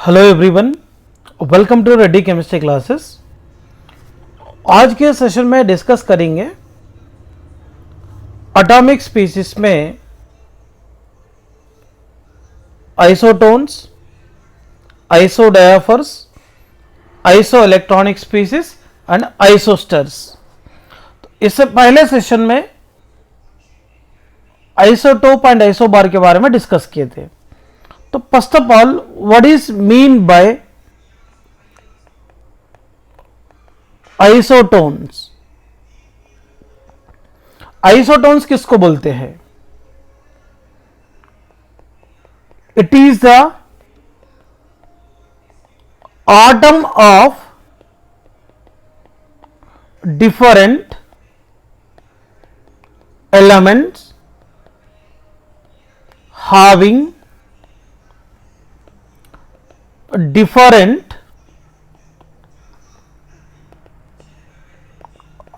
Hello everyone, welcome to Reddy chemistry classes. आज के session में डिस्कस करेंगे एटॉमिक स्पीसीज में isotones, isodiaphers, isoelectronic species and isosters. इससे पहले सेशन में आइसोटोप एंड आइसोबार के बारे में डिस्कस किए थे। तो first of all, what is mean by isotones? Isotones किसको बोलते हैं? It is the atom of different elements having different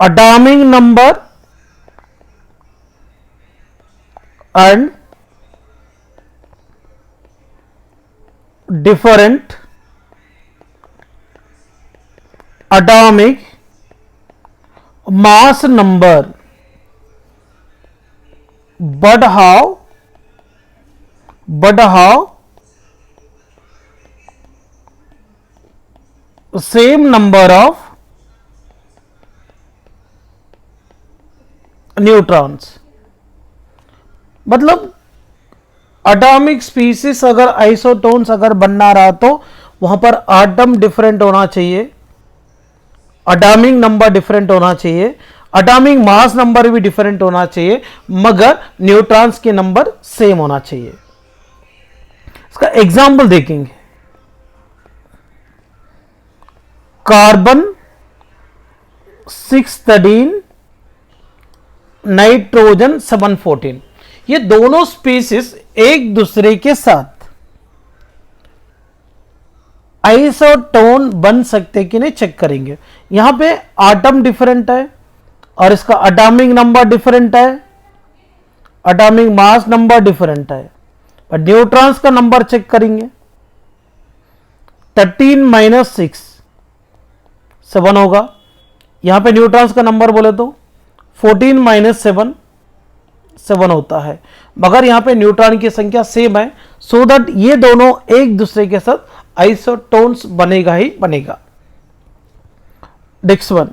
atomic number and different atomic mass number, but how same number of neutrons. मतलब atomic species अगर isotones अगर बनना रहा तो वहां पर आटम डिफरेंट होना चाहिए, एटॉमिक नंबर डिफरेंट होना चाहिए, एटॉमिक मास नंबर भी डिफरेंट होना चाहिए, मगर न्यूट्रॉन्स के नंबर सेम होना चाहिए। इसका एग्जाम्पल देखेंगे। कार्बन 613, नाइट्रोजन 714, ये दोनों स्पीसीज एक दूसरे के साथ आइसोटोन बन सकते कि नहीं चेक करेंगे। यहां पे आटम डिफरेंट है और इसका एटॉमिक नंबर डिफरेंट है, एटॉमिक मास नंबर डिफरेंट है, पर न्यूट्रॉन्स का नंबर चेक करेंगे। 13 - 6 7 होगा। यहां पे न्यूट्रॉन्स का नंबर बोले तो 14 - 7 7 होता है, मगर यहां पे न्यूट्रॉन की संख्या सेम है, सो दैट ये दोनों एक दूसरे के साथ आइसोटोन्स बनेगा ही बनेगा। Next one,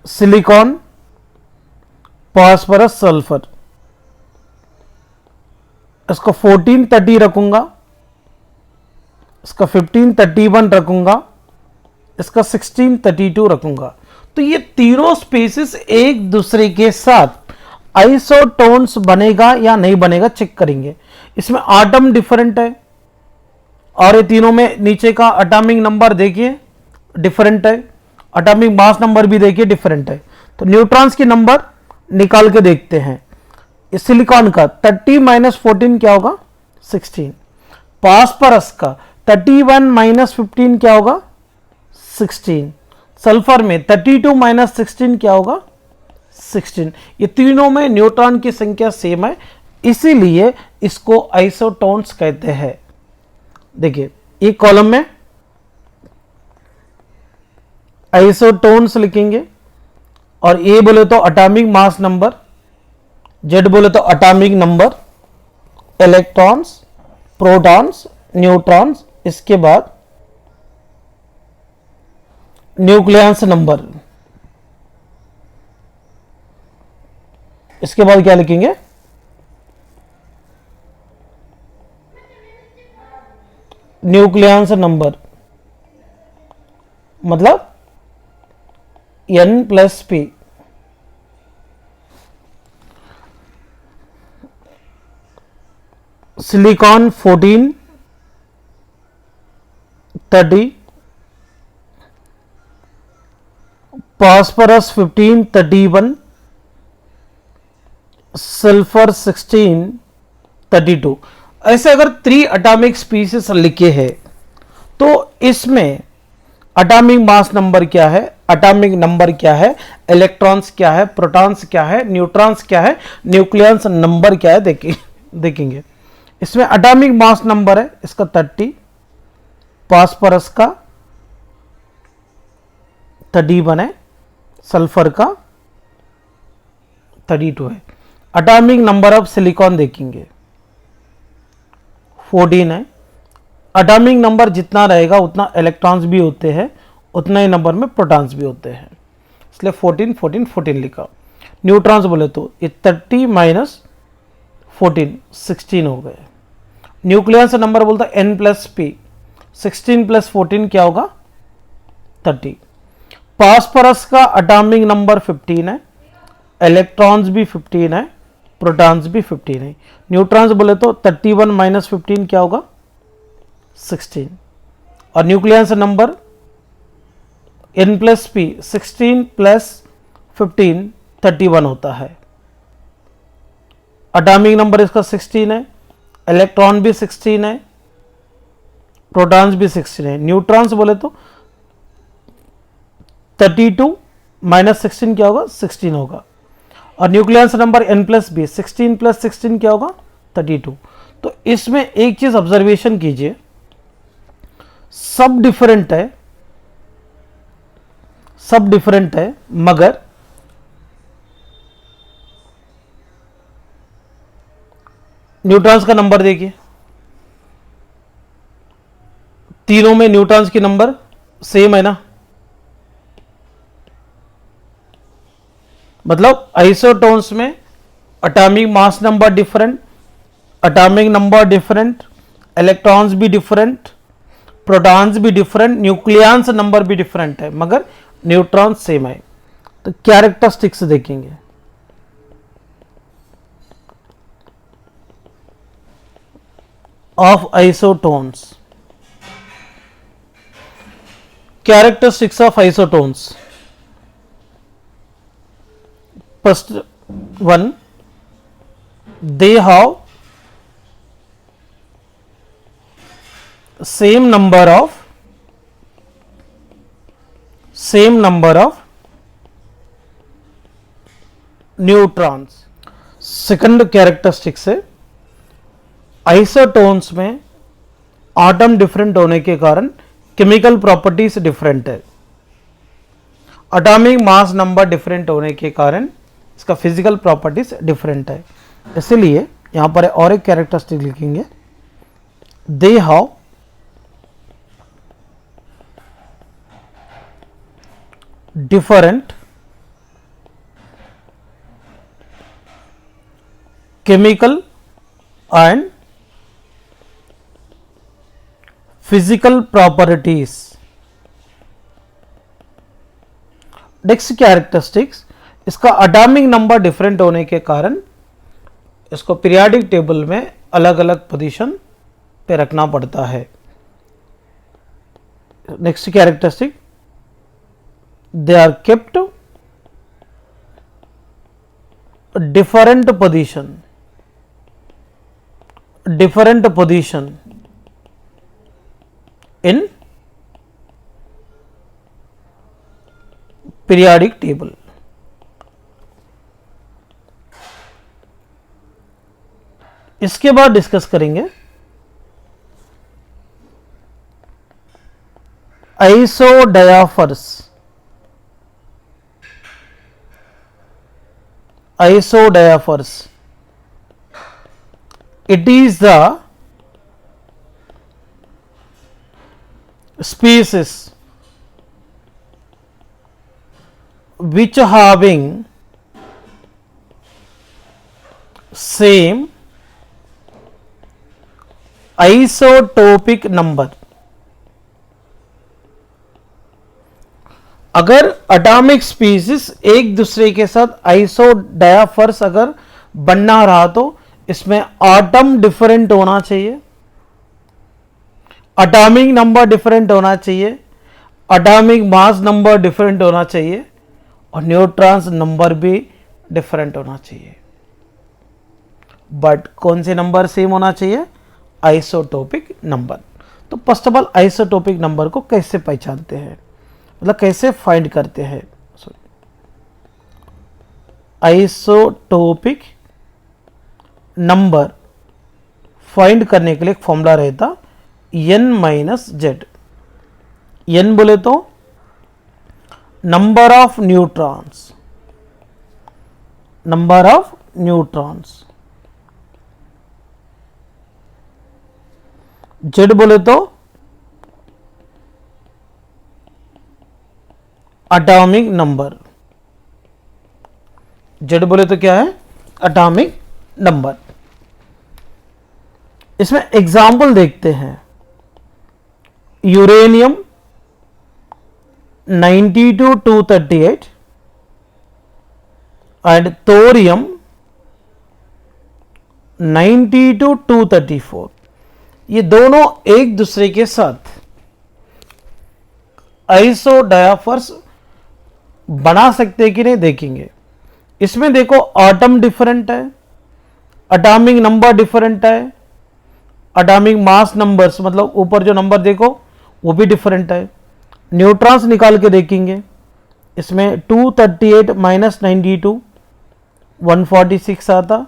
silicon, phosphorus, sulphur. इसको 1430 रखूंगा, इसका 1531 रखूंगा, इसका 1632 रखूंगा। तो ये तीनों स्पीसीज एक दूसरे के साथ आइसोटोन्स बनेगा या नहीं बनेगा चेक करेंगे। इसमें आटम डिफरेंट है और ये तीनों में नीचे का एटॉमिक नंबर देखिए डिफरेंट है, एटॉमिक मास नंबर भी देखिए डिफरेंट है। तो न्यूट्रॉन्स की नंबर निकाल के देखते हैं। इस सिलिकॉन का 30 - 14 क्या होगा? 16। फास्फोरस का 31 - 15 क्या होगा? 16। सल्फर में 32 - 16 क्या होगा? 16। ये तीनों में न्यूट्रॉन की संख्या सेम है, इसीलिए इसको आइसोटोन्स कहते हैं। देखिए एक कॉलम में आइसोटोन्स लिखेंगे और ए बोले तो एटॉमिक मास नंबर, जेड बोले तो atomic number, electrons, protons, neutrons, इसके बाद न्यूक्लियस नंबर। इसके बाद क्या लिखेंगे? न्यूक्लियस नंबर, मतलब N+P। Silicon 14 30, phosphorus 15 31, sulphur 16 32। ऐसे अगर 3 एटॉमिक स्पीसीज लिखे हैं तो इसमें एटॉमिक मास नंबर क्या है, एटॉमिक नंबर क्या है, इलेक्ट्रॉन्स क्या है, प्रोटॉन्स क्या है, न्यूट्रॉन्स क्या है, न्यूक्लियस नंबर क्या है, देखेंगे। इसमें एटॉमिक मास नंबर है इसका 30, फास्फोरस का 31 है, सल्फर का 32 है। एटॉमिक नंबर ऑफ सिलिकॉन देखेंगे 14 है। एटॉमिक नंबर जितना रहेगा उतना इलेक्ट्रॉन्स भी होते हैं, उतना ही नंबर में प्रोटॉन्स भी होते हैं, इसलिए 14 14 14 लिखा। न्यूट्रॉन्स बोले तो ये 30 माइनस 14 16 हो गए। न्यूक्लियस नंबर बोलता है n प्लस पी, 16 प्लस 14 क्या होगा 30। फास्फोरस का एटॉमिक नंबर 15 है, इलेक्ट्रॉन्स भी 15 है, प्रोटॉन्स भी 15 है। न्यूट्रॉन्स बोले तो 31 माइनस 15 क्या होगा 16। और nucleus number n plus P, 16 plus 15 31 होता है। एटॉमिक नंबर इसका 16 है, इलेक्ट्रॉन भी 16 है, प्रोटॉन्स भी 16 है। न्यूट्रॉन्स बोले तो 32 माइनस 16 क्या होगा 16 होगा। और nucleus number n plus B, 16 plus 16 क्या होगा 32। तो इसमें एक चीज ऑब्जर्वेशन कीजिए, सब डिफरेंट है, सब डिफरेंट है, मगर न्यूट्रॉन्स का नंबर देखिए, तीनों में न्यूट्रॉन्स की नंबर सेम है ना, मतलब आइसोटोन्स में atomic mass number different, atomic number different, electrons भी डिफरेंट, प्रोटॉन्स भी डिफरेंट, न्यूक्लियस नंबर भी डिफरेंट है, मगर न्यूट्रॉन सेम है। तो कैरेक्टरिस्टिक्स देखेंगे, of isotones, characteristics of isotones. First one, they have same number of neutrons. Second characteristics है isotones में आटम डिफरेंट होने के कारण केमिकल प्रॉपर्टीज डिफरेंट है। एटॉमिक मास नंबर डिफरेंट होने के कारण इसका फिजिकल प्रॉपर्टीज डिफरेंट है। इसलिए यहां पर और एक कैरेक्टरिस्टिक लिखेंगे, they have different chemical and physical properties. Next characteristics, इसका एटॉमिक नंबर डिफरेंट होने के कारण इसको पीरियोडिक टेबल में अलग अलग पोजीशन पे रखना पड़ता है। Next characteristic, they are kept different position in periodic table। इसके बाद डिस्कस करेंगे isodiaphers. it is the species which having same isotopic number। अगर एटॉमिक स्पीसीज एक दूसरे के साथ आइसोडायाफर्स अगर बनना रहा तो इसमें आटम डिफरेंट होना चाहिए, एटॉमिक नंबर डिफरेंट होना चाहिए, एटॉमिक मास नंबर डिफरेंट होना चाहिए और न्यूट्रॉन्स नंबर भी डिफरेंट होना चाहिए। बट कौन से नंबर सेम होना चाहिए? Isotopic number. तो first of all isotopic number को कैसे पहचानते हैं? मतलब कैसे फाइंड करते हैं, आइसोटोपिक नंबर फाइंड करने के लिए एक फॉर्मूला रहता n माइनस जेड। n बोले तो number of neutrons, number of neutrons, Z बोले तो एटॉमिक नंबर, जेड बोले तो क्या है, एटॉमिक नंबर। इसमें एग्जाम्पल देखते हैं, यूरेनियम 92-238 एंड थोरियम 90-234, ये दोनों एक दूसरे के साथ आइसोडायफर्स बना सकते कि नहीं देखेंगे। इसमें देखो एटम डिफरेंट है, एटॉमिक नंबर डिफरेंट है, एटॉमिक मास नंबर्स मतलब ऊपर जो नंबर देखो वो भी डिफरेंट है। न्यूट्रॉन्स निकाल के देखेंगे, इसमें 238 माइनस 92 146 आता,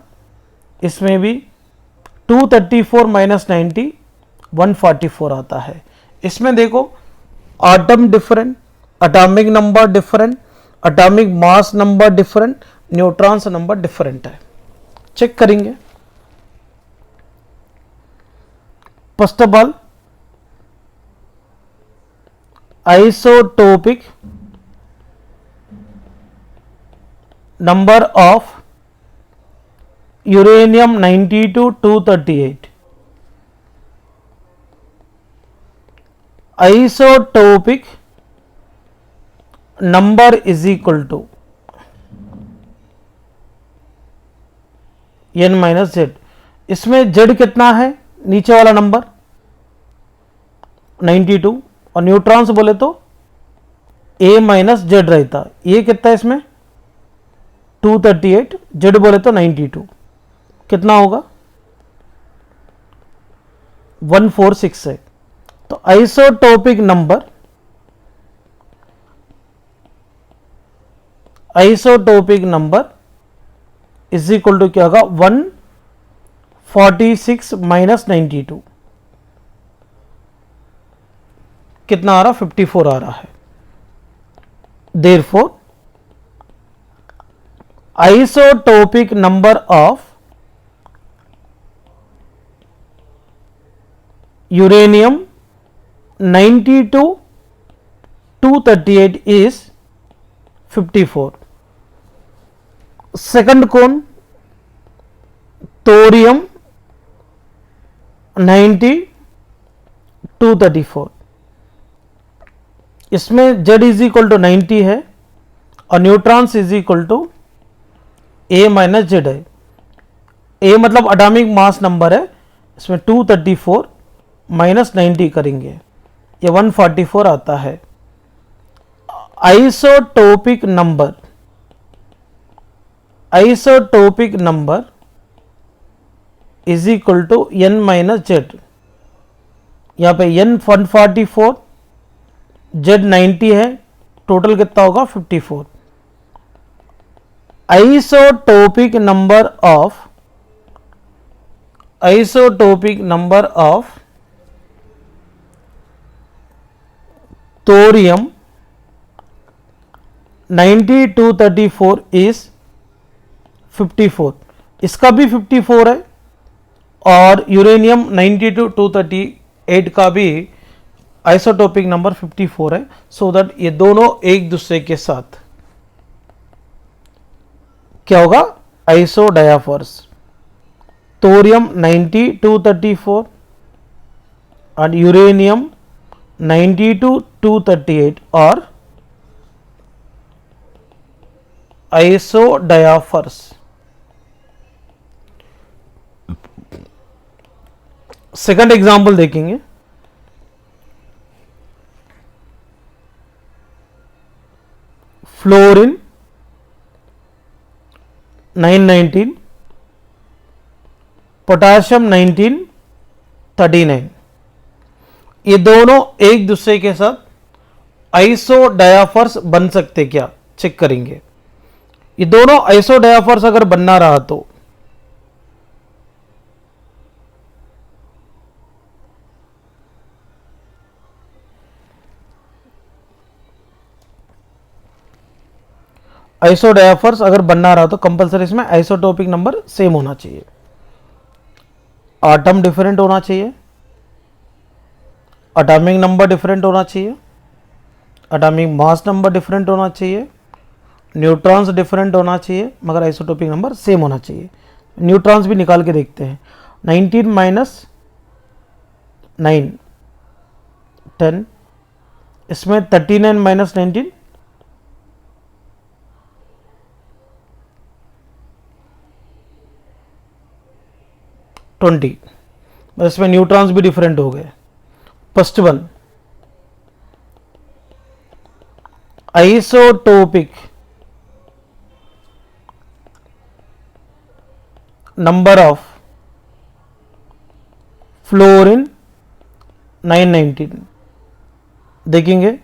इसमें भी 234 माइनस 90 144 आता है। इसमें देखो atom different, atomic number different, atomic mass number different, neutrons number different है। चेक करेंगे। First of all isotopic number of uranium 92-238, isotopic number is equal to n minus Z. इसमें z कितना है, नीचे वाला नंबर 92, और न्यूट्रॉन्स बोले तो a माइनस जेड रहता, ये कितना है इसमें 238, जेड बोले तो 92, कितना होगा 146 है। तो isotopic number, isotopic number is equal to क्या होगा 146 माइनस 92, कितना आ रहा 54 आ रहा है। Therefore isotopic number of uranium 92-238 is 54। Second कौन, थोरियम 90-234, इसमें Z इज इक्वल टू 90 है और neutrons is equal to A minus Z है। A मतलब एटॉमिक मास नंबर है, इसमें 234 माइनस 90 करेंगे, ये 144 आता है। Isotopic number, isotopic number is equal to n minus Z. यहां पे n 144, z 90 है, टोटल कितना होगा 54। Isotopic number of, isotopic number of thorium 90-234 is 54, इसका भी 54 है और यूरेनियम 92-238 का भी आइसोटोपिक नंबर 54 है। सो दैट ये दोनों एक दूसरे के साथ क्या होगा, आइसोडायफर्स। थोरियम 90-234 और यूरेनियम 92-238 और आइसोडायफर्स। सेकंड एग्जांपल देखेंगे, फ्लोरीन 919, पोटाशियम 1939, ये दोनों एक दूसरे के साथ आइसो डायाफर्स बन सकते क्या, चेक करेंगे। ये दोनों आइसो डायाफर्स अगर बनना रहा तो आइसो डायाफर्स अगर बनना रहा तो कंपलसरी इसमें आइसोटोपिक नंबर सेम होना चाहिए, आटम डिफरेंट होना चाहिए, एटॉमिक नंबर डिफरेंट होना चाहिए, एटॉमिक मास नंबर डिफरेंट होना चाहिए, न्यूट्रॉन्स डिफरेंट होना चाहिए, मगर आइसोटोपिक नंबर सेम होना चाहिए। न्यूट्रॉन्स भी निकाल के देखते हैं। 19 माइनस 9 10, इसमें 39 माइनस 19 20, इसमें न्यूट्रॉन्स भी डिफरेंट हो गए। First one isotopic number of fluorine 919, देखेंगे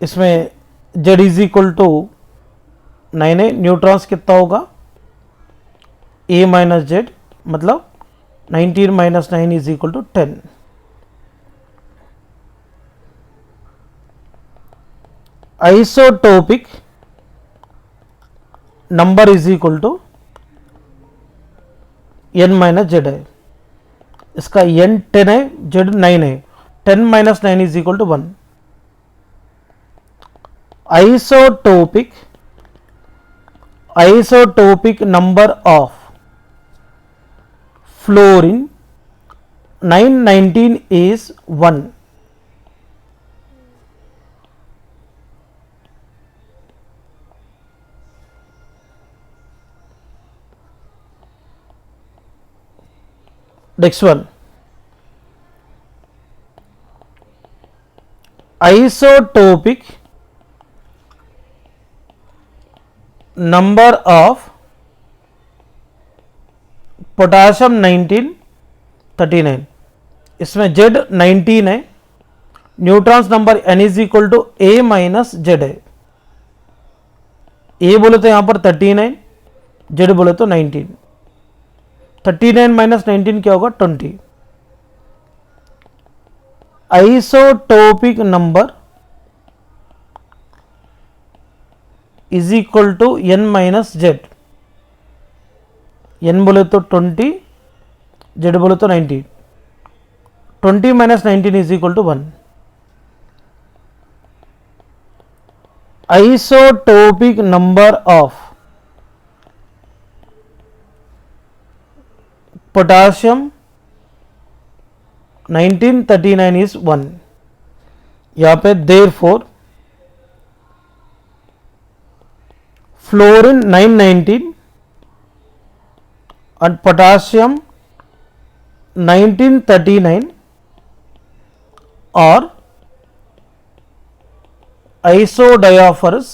इसमें Z इज इक्वल टू 9 है, न्यूट्रॉन्स कितना होगा A माइनस Z, मतलब 19 minus 9 is equal to 10। Isotopic number is equal to n minus Z है, इसका n 10 है, z 9 है, 10 minus 9 is equal to 1। Isotopic number of fluorine 919 is 1। Next one, isotopic number of potassium 1939, इसमें Z 19 है, neutrons number n is equal to A minus Z है। A बोले तो यहां पर 39, Z बोले तो 19, 39 माइनस 19 क्या होगा 20। Isotopic number is equal to n minus Z, n बोले तो 20, z बोले तो 19, 20 minus 19 is equal to 1। Isotopic number of potassium 1939 is 1। यहां पे देयरफॉर फ्लोरीन 919 and potassium 1939 और आइसोडायाफर्स,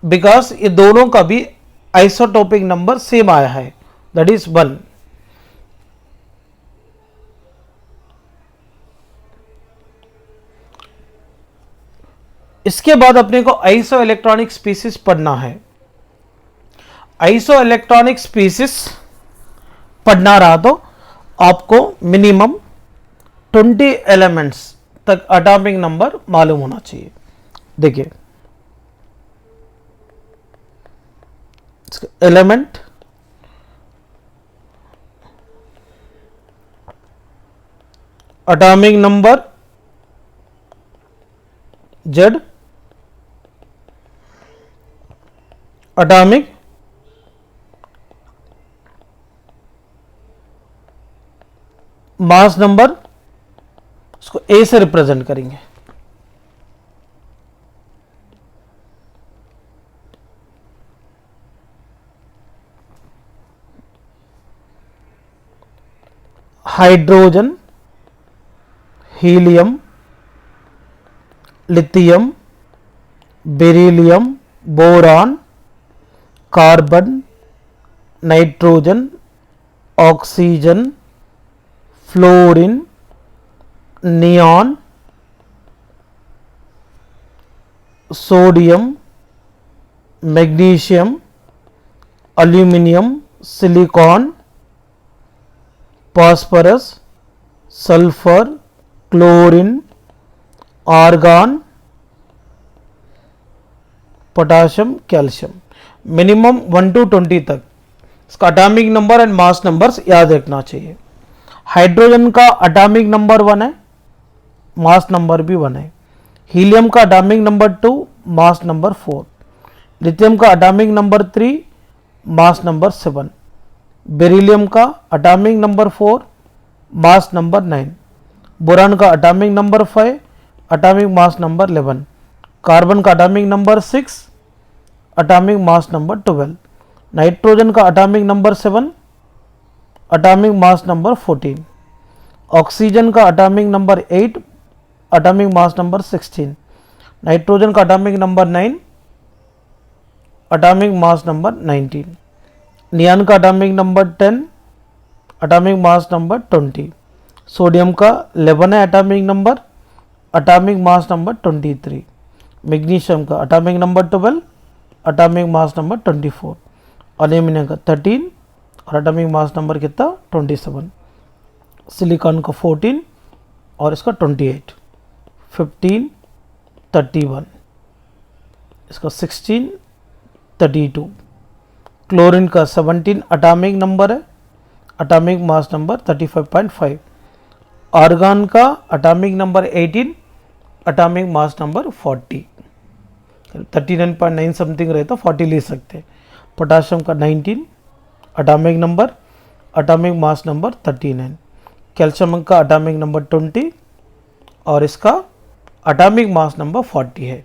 बिकॉज ये दोनों का भी आइसोटोपिक नंबर सेम आया है, दैट इज 1। इसके बाद अपने को आइसो इलेक्ट्रॉनिक स्पीसीज पढ़ना है। आइसो इलेक्ट्रॉनिक स्पीसीज पढ़ना रहा तो आपको मिनिमम 20 एलिमेंट्स तक एटॉमिक नंबर मालूम होना चाहिए। देखिए element atomic number Z, atomic mass number, इसको A से रिप्रेजेंट करेंगे। Hydrogen, helium, lithium, beryllium, boron, carbon, nitrogen, oxygen, fluorine, neon, sodium, magnesium, aluminium, silicon, phosphorus, sulphur, chlorine, argon, potassium, calcium. Minimum 1 to 20 तक इसका atomic number and mass numbers याद रखना चाहिए। Hydrogen का atomic number 1 है, mass number भी 1 है। Helium का atomic number 2, mass number 4। Lithium का atomic number 3, mass number 7। Beryllium का atomic number 4, mass number 9। Boron का atomic number 5, atomic mass number 11। Carbon का atomic number 6, atomic mass number 12। Nitrogen का atomic number 7, atomic mass number 14। Oxygen का atomic number 8, atomic mass number 16। Nitrogen का atomic number 9, atomic mass number 19। Neon का atomic number 10, atomic mass number 20। Sodium का 11 है atomic number, atomic mass number 23। Magnesium का atomic number 12, atomic mass number 24। Aluminium का 13 और atomic mass number कितना 27। Silicon का 14 और इसका 28। 15, 31, इसका 16, 32। क्लोरीन का 17 अटामिक नंबर है, अटामिक मास नंबर 35.5। आर्गन का atomic number 18, atomic mass number 40। 39.9 something रहे तो 40 ले सकते। पोटाशियम का 19 atomic number, atomic mass number 39। Calcium का अटामिक नंबर 20 और इसका अटामिक मास नंबर 40 है।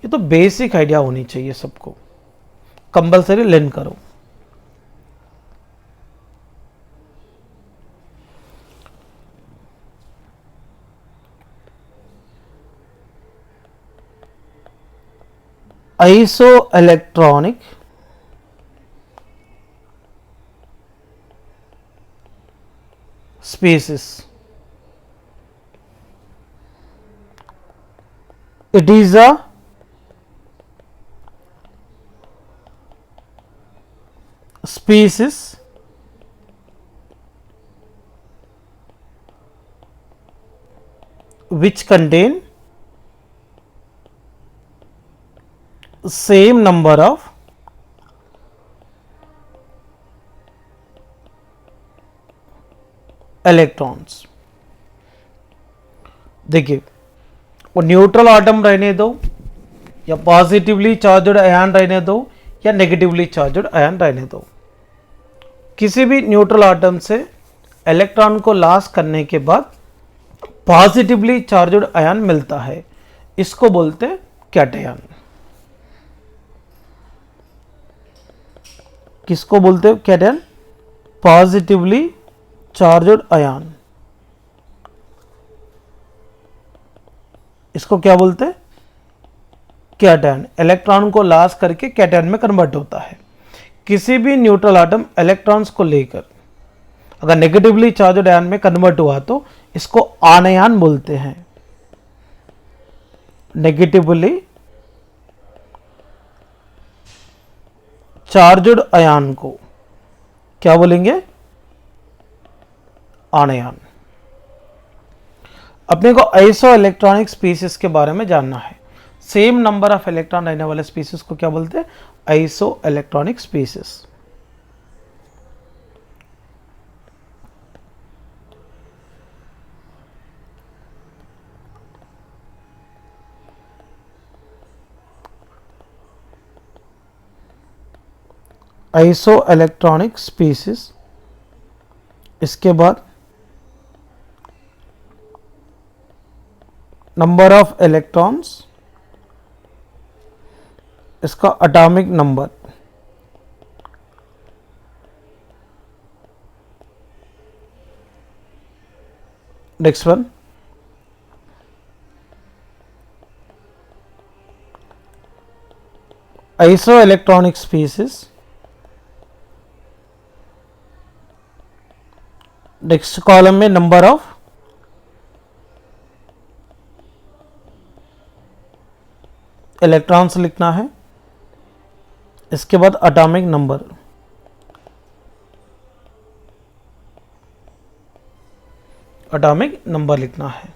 ये तो बेसिक आइडिया होनी चाहिए सबको, कंपल्सरी लर्न करो। Iso electronic species, it is a species which contain same number of electrons. देखिए, वो न्यूट्रल आटम रहने दो या पॉजिटिवली चार्जड आयन रहने दो या नेगेटिवली चार्जड आयन रहने दो, किसी भी न्यूट्रल आटम से इलेक्ट्रॉन को लॉस करने के बाद पॉजिटिवली चार्जड आयन मिलता है, इसको बोलते हैं कैटआयन। किसको बोलते हैं कैटआयन? पॉजिटिवली चार्जड आयन, इसको क्या बोलते हैं? कैटआयन। इलेक्ट्रॉन को लॉस करके कैटआयन में कन्वर्ट होता है। किसी भी न्यूट्रल आटम इलेक्ट्रॉन्स को लेकर अगर नेगेटिवली चार्जड आयन में कन्वर्ट हुआ तो इसको आनयान बोलते हैं। नेगेटिवली चार्जड आयन को क्या बोलेंगे? आनयान। अपने को आइसो इलेक्ट्रॉनिक स्पीसीज के बारे में जानना है। सेम नंबर ऑफ इलेक्ट्रॉन रहने वाले स्पीसीज को क्या बोलते हैं? Iso electronic species. Iso electronic species. इसके बाद नंबर ऑफ इलेक्ट्रॉन्स, इसका atomic number. Next one, iso electronic species. Next column में नंबर ऑफ इलेक्ट्रॉन्स लिखना है, इसके बाद एटॉमिक नंबर, एटॉमिक नंबर लिखना है।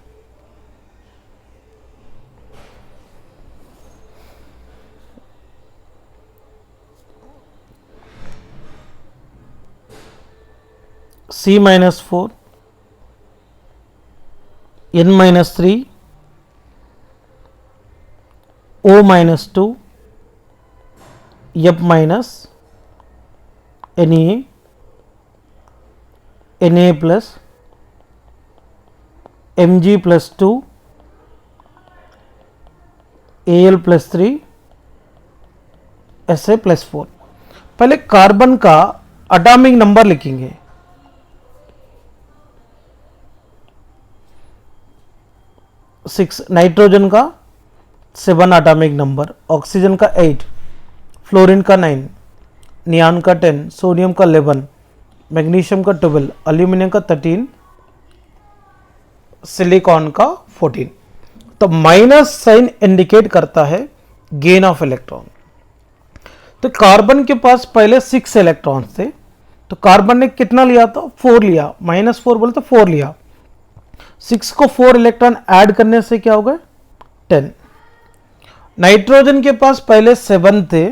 C-4, N-3, O-2, F-, Na, Na+, Mg+2, Al+3, Sa+4। पहले कार्बन का एटॉमिक नंबर लिखेंगे। 6, नाइट्रोजन का 7 एटॉमिक नंबर, ऑक्सीजन का 8, फ्लोरीन का 9, नियान का 10, सोडियम का 11, मैग्नीशियम का 12, एल्यूमिनियम का 13, सिलिकॉन का 14। तो माइनस साइन इंडिकेट करता है गेन ऑफ इलेक्ट्रॉन। तो कार्बन के पास पहले 6 इलेक्ट्रॉन थे, तो कार्बन ने कितना लिया था? 4 लिया, -4 बोले तो 4 लिया। 6 को 4 इलेक्ट्रॉन ऐड करने से क्या होगा? 10। नाइट्रोजन के पास पहले 7 थे,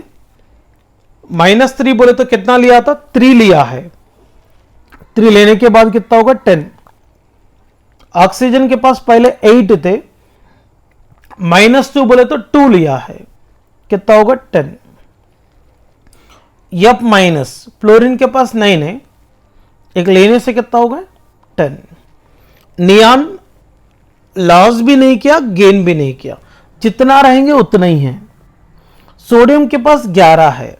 -3 बोले तो कितना लिया था? 3 लिया है। 3 लेने के बाद कितना होगा? 10। ऑक्सीजन के पास पहले 8 थे, -2 बोले तो 2 लिया है, कितना होगा? 10। F-, फ्लोरीन के पास 9 है, एक लेने से कितना होगा? 10। नियान लॉस भी नहीं किया, गेन भी नहीं किया, जितना रहेंगे उतना ही है। सोडियम के पास 11 है,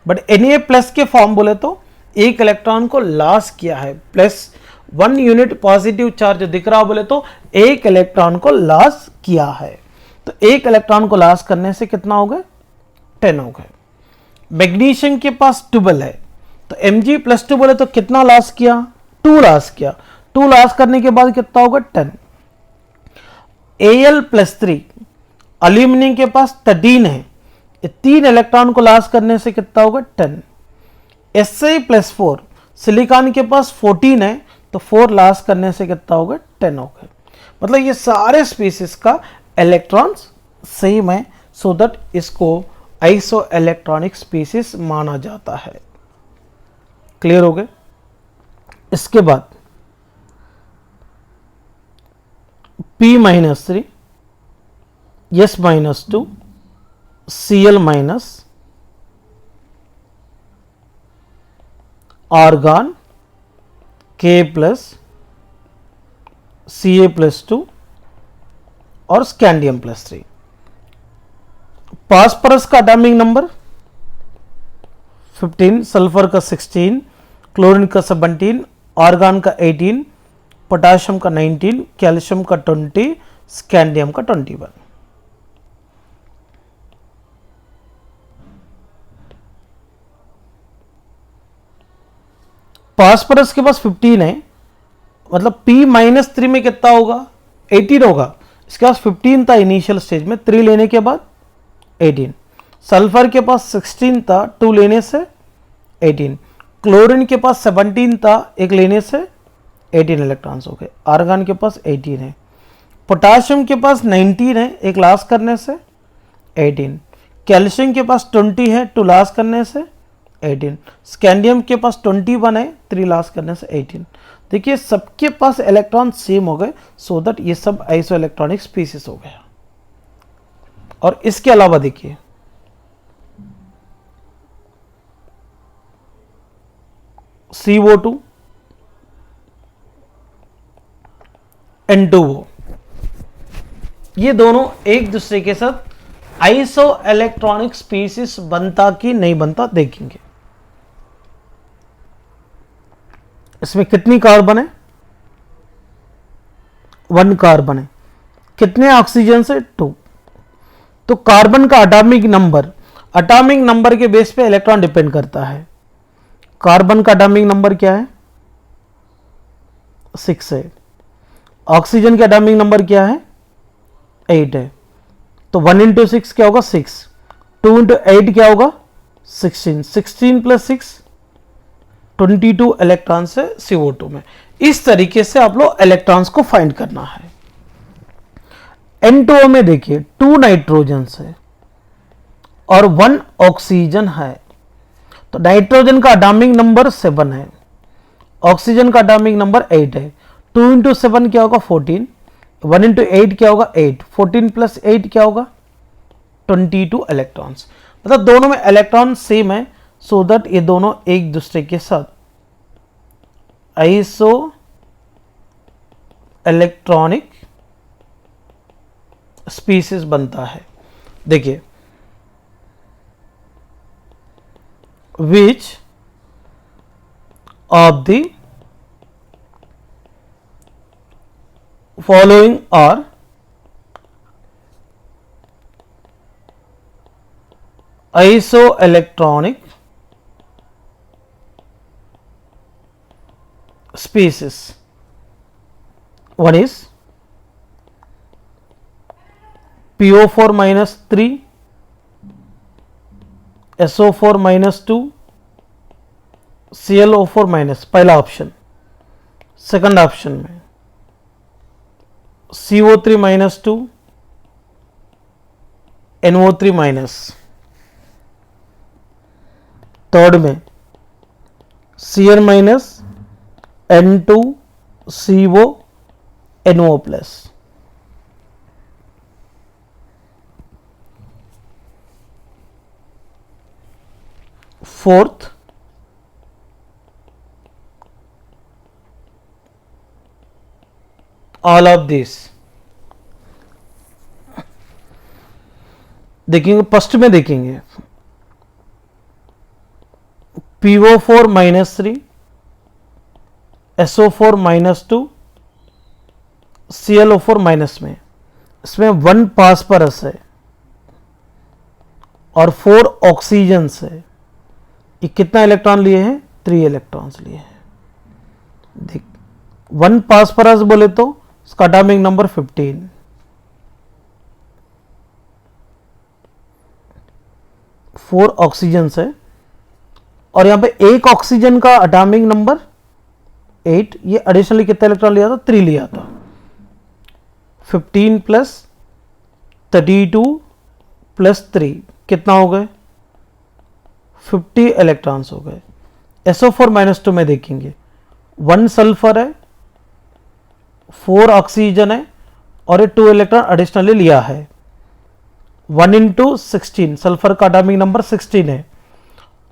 बट Na+ के फॉर्म बोले तो एक इलेक्ट्रॉन को लॉस किया है, +1 यूनिट पॉजिटिव चार्ज दिख रहा बोले तो एक इलेक्ट्रॉन को लॉस किया है। तो एक इलेक्ट्रॉन को लॉस करने से कितना हो गए? 10 हो गए। मैग्नीशियम के पास 12 है, तो Mg+2 बोले तो कितना लॉस किया? 2 लॉस किया। 2 लॉस करने के बाद कितना होगा? 10। Al+3, एल्यूमिनियम के पास 13 है, 3 इलेक्ट्रॉन को लॉस करने से कितना होगा? 10। Sa+4, सिलिकॉन के पास 14 है, तो 4 लॉस करने से कितना होगा? 10 होगा। मतलब ये सारे स्पीसीज का इलेक्ट्रॉन्स सेम है, सो दैट इसको आइसो इलेक्ट्रॉनिक स्पीसीज माना जाता है। क्लियर हो गए? इसके बाद P-3, S-2, Cl-, argon, K+, Ca+2 और स्कैंडियम+3। फास्फोरस का एटॉमिक नंबर 15, सल्फर का 16, क्लोरीन का 17, आर्गन का 18, पोटाशियम का 19, कैल्शियम का 20, स्कैंडियम का 21। फास्फोरस के पास 15 है, मतलब P-3 में कितना होगा? 18 होगा। इसके पास 15 था इनिशियल स्टेज में, 3 लेने के बाद 18। सल्फर के पास 16 था, 2 लेने से 18। क्लोरीन के पास 17 था, एक लेने से 18 इलेक्ट्रॉन्स हो गए। आर्गन के पास 18 है। पोटाशियम के पास 19 है, एक लॉस करने से 18। कैल्शियम के पास 20 है, 2 लॉस करने से 18। स्कैंडियम के पास 21 है, 3 लॉस करने से 18। देखिए सबके पास इलेक्ट्रॉन सेम हो गए, सो दैट ये सब आइसो इलेक्ट्रॉनिक स्पीसीज हो गया। और इसके अलावा देखिए CO2, N2O, ये दोनों एक दूसरे के साथ आइसो इलेक्ट्रॉनिक स्पीसीज बनता कि नहीं बनता देखेंगे। इसमें कितनी कार्बन है? 1 कार्बन है। कितने ऑक्सीजन से? 2। तो कार्बन का एटॉमिक नंबर के बेस पे इलेक्ट्रॉन डिपेंड करता है। कार्बन का एटॉमिक नंबर क्या है? 6 है। ऑक्सीजन का एटॉमिक नंबर क्या है? 8 है। तो 1 इंटू 6 क्या होगा 6, 2 इंटू 8 क्या होगा 16, 16 प्लस 6 22 इलेक्ट्रॉन्स है CO2 में। इस तरीके से आप लोग इलेक्ट्रॉन्स को फाइंड करना है। N2O में देखिए 2 नाइट्रोजन है और 1 ऑक्सीजन है, तो नाइट्रोजन का एटॉमिक नंबर 7 है, ऑक्सीजन का एटॉमिक नंबर 8 है। 2 इंटू 7 क्या होगा 14, 1 इंटू 8 क्या होगा 8, 14 प्लस 8 क्या होगा 22 इलेक्ट्रॉन्स। मतलब दोनों में इलेक्ट्रॉन सेम है, सो दैट ये दोनों एक दूसरे के साथ आइसो इलेक्ट्रॉनिक स्पीसीज बनता है। देखिए which of the following are isoelectronic species? One is PO4 minus 3, SO4 minus 2, ClO4 minus, पहला ऑप्शन। सेकंड ऑप्शन में CO3 minus 2, NO3 minus, third में Cl minus N2CO NO plus. Fourth all of this. देखेंगे first में देखेंगे PO4 minus 3, SO4 minus 2, ClO4 minus में, इसमें 1 phosphorus है और 4 ऑक्सीजन है। ये कितना इलेक्ट्रॉन लिए हैं 3 इलेक्ट्रॉन्स लिए हैं। देख 1 फास्फोरस बोले तो इसका एटॉमिक नंबर 15, 4 ऑक्सीजन है और यहां पे एक ऑक्सीजन का एटॉमिक नंबर 8, ये एडिशनली कितना इलेक्ट्रॉन लिया था 3 लिया था। 15 प्लस 32 प्लस 3 कितना हो गए 50 इलेक्ट्रॉन्स हो गए। SO4 माइनस 2 में देखेंगे 1 सल्फर है, 4 ऑक्सीजन है और ये 2 इलेक्ट्रॉन एडिशनली लिया है। 1 इंटू 16, सल्फर का एटॉमिक नंबर 16 है,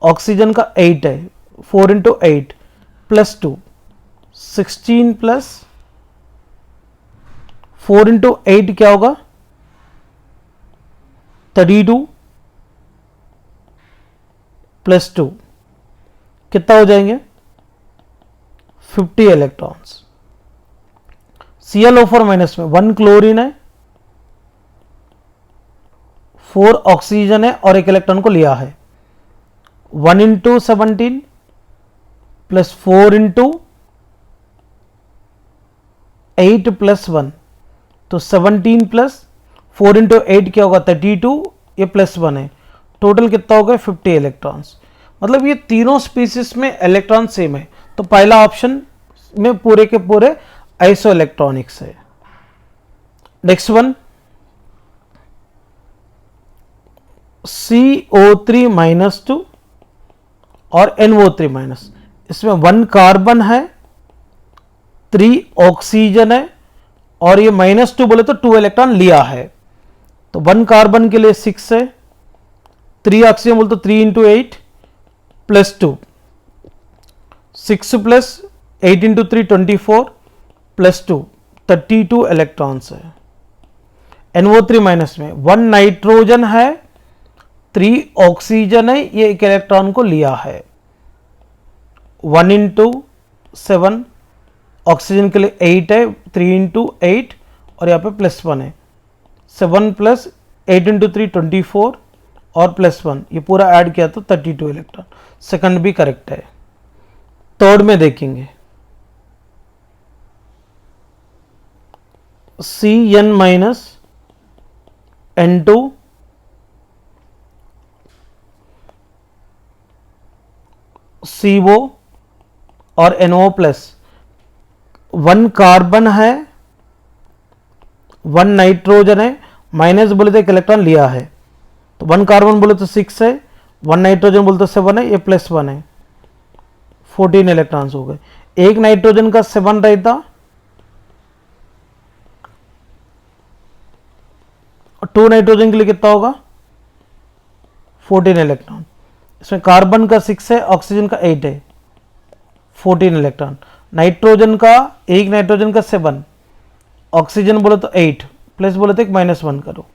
ऑक्सीजन का 8 है, 4 इंटू 8 प्लस 2, 16 प्लस 4 इंटू 8 क्या होगा 32 प्लस 2 कितना हो जाएंगे 50 इलेक्ट्रॉन्स। ClO4 माइनस में 1 क्लोरीन है, 4 ऑक्सीजन है और 1 इलेक्ट्रॉन को लिया है। 1 इंटू 17 प्लस 4 इंटू 8 प्लस 1, तो 17 प्लस 4 इंटू 8 क्या होगा 32, ये प्लस 1 है, टोटल कितना हो गया 50 इलेक्ट्रॉन्स। मतलब ये तीनों स्पीसीज में इलेक्ट्रॉन सेम है, तो पहला ऑप्शन में पूरे के पूरे आइसो इलेक्ट्रॉनिक्स है। नेक्स्ट वन CO3 माइनस 2 और NO3 माइनस, इसमें 1 कार्बन है, 3 ऑक्सीजन है और ये -2 बोले तो 2 इलेक्ट्रॉन लिया है, तो 1 कार्बन के लिए 6 है, 3 ऑक्सीजन बोले तो 3 into 8 plus 2, 6 plus 8 into 3 24 plus 2 32 electrons है। NO3 माइनस में 1 नाइट्रोजन है, 3 ऑक्सीजन है, ये 1 इलेक्ट्रॉन को लिया है। 1 इंटू 7, ऑक्सीजन के लिए 8 है, 3 इंटू 8 और यहाँ पे प्लस 1 है, 7 प्लस 8 इंटू 3 24 और प्लस 1, ये पूरा ऐड किया तो 32 इलेक्ट्रॉन। सेकंड भी करेक्ट है। थर्ड में देखेंगे CN माइनस N2 CO और NO प्लस, 1 कार्बन है 1 नाइट्रोजन है, माइनस बोले तो एक इलेक्ट्रॉन लिया है, तो 1 कार्बन बोले तो 6 है, 1 नाइट्रोजन बोले तो 7 है, ये +1 है, 14 इलेक्ट्रॉन्स हो गए। एक नाइट्रोजन का 7 रहता, 2 नाइट्रोजन के लिए कितना होगा 14 इलेक्ट्रॉन। इसमें कार्बन का 6 है, ऑक्सीजन का 8 है, 14 इलेक्ट्रॉन। नाइट्रोजन का, एक नाइट्रोजन का 7, ऑक्सीजन बोले तो 8, प्लस बोले तो एक -1 करो,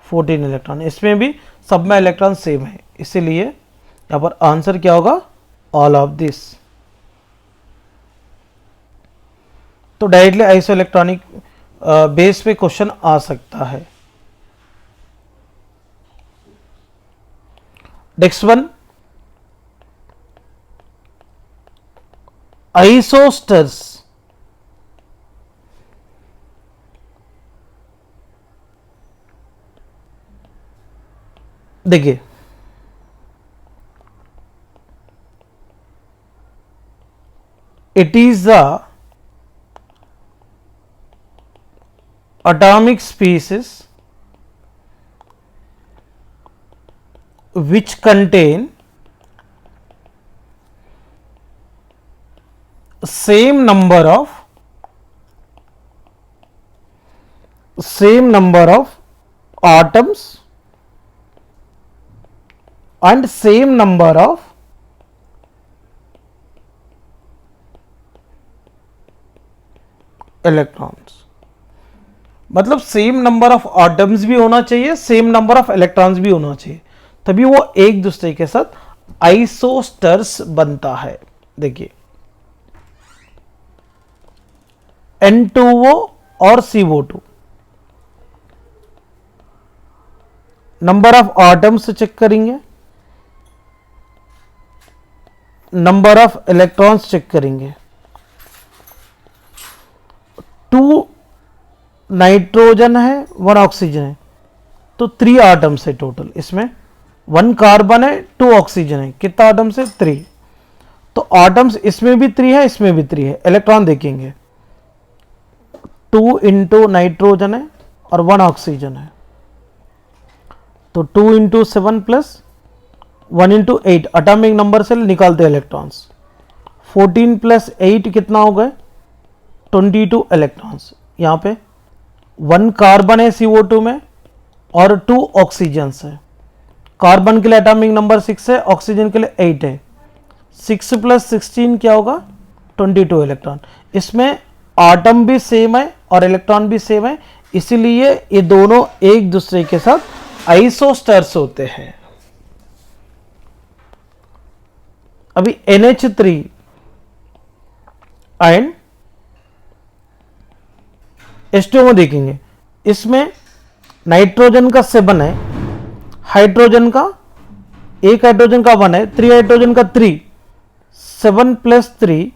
14 इलेक्ट्रॉन। इसमें भी सब में इलेक्ट्रॉन सेम है, इसीलिए यहां पर आंसर क्या होगा ऑल ऑफ दिस। तो डायरेक्टली आइसो इलेक्ट्रॉनिक बेस पे क्वेश्चन आ सकता है। Next one, isosters. देखिए it is the atomic species which contain same number of atoms and same number of electrons। मतलब सेम नंबर ऑफ एटम्स भी होना चाहिए, सेम नंबर ऑफ इलेक्ट्रॉन्स भी होना चाहिए, तभी वो एक दूसरे के साथ आइसोस्टर्स बनता है। देखिए N2O और CO2, number of atoms check करेंगे, नंबर ऑफ इलेक्ट्रॉन्स चेक करेंगे। 2 नाइट्रोजन है, 1 ऑक्सीजन है, तो 3 आटम्स है टोटल। इसमें 1 कार्बन है, 2 ऑक्सीजन है, कितना आटम्स है 3। तो आटम्स इसमें भी 3 है, इसमें भी 3 है। इलेक्ट्रॉन देखेंगे 2 इंटू नाइट्रोजन है और 1 ऑक्सीजन है, तो 2 into 7 plus 1 into 8 atomic number से निकालते इलेक्ट्रॉन्स। 14 प्लस 8 कितना हो गए 22 इलेक्ट्रॉन्स। यहाँ पे 1 कार्बन है CO2 में और 2 ऑक्सीजन है। कार्बन के लिए एटॉमिक नंबर 6 है, ऑक्सीजन के लिए 8 है। 6 प्लस 16 क्या होगा 22 इलेक्ट्रॉन। इसमें आटम भी सेम है और इलेक्ट्रॉन भी सेम है, इसीलिए ये दोनों एक दूसरे के साथ आइसोस्टर्स होते हैं। अभी NH3 एंड H2O देखेंगे, इसमें नाइट्रोजन का 7 है, हाइड्रोजन का, एक हाइड्रोजन का 1 है, 3 हाइड्रोजन का 3, 7 प्लस 3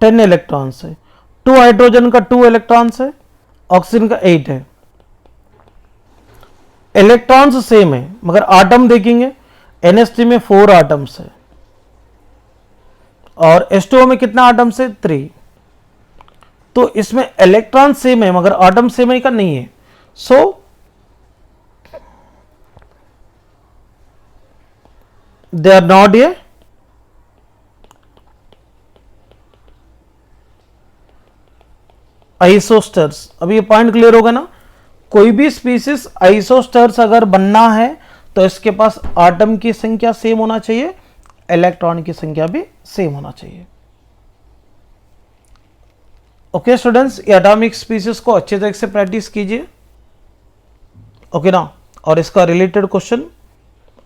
10 इलेक्ट्रॉन्स है। 2 हाइड्रोजन का 2 इलेक्ट्रॉन्स है, ऑक्सीजन का 8 है। इलेक्ट्रॉन्स सेम है मगर आटम देखेंगे NH3 में 4 आटम्स है और H2O में कितना आटम्स है 3। तो इसमें इलेक्ट्रॉन सेम है मगर आटम सेम है का नहीं है। सो दे आर नॉट ए आइसोस्टर्स। अभी ये पॉइंट क्लियर होगा ना, कोई भी स्पीसीज आइसोस्टर्स अगर बनना है तो इसके पास आटम की संख्या सेम होना चाहिए, इलेक्ट्रॉन की संख्या भी सेम होना चाहिए। ओके स्टूडेंट्स, ये एटॉमिक स्पीसीज को अच्छे तरीके से प्रैक्टिस कीजिए, ओके ना। और इसका रिलेटेड क्वेश्चन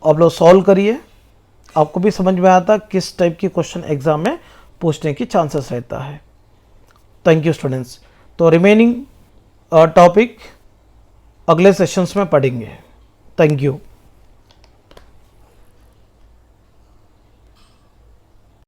आप लोग सॉल्व करिए, आपको भी समझ में आता किस टाइप की क्वेश्चन एग्जाम में पूछने की चांसेस रहता है। Thank you students. तो रिमेनिंग टॉपिक अगले सेशंस में पढ़ेंगे। Thank you.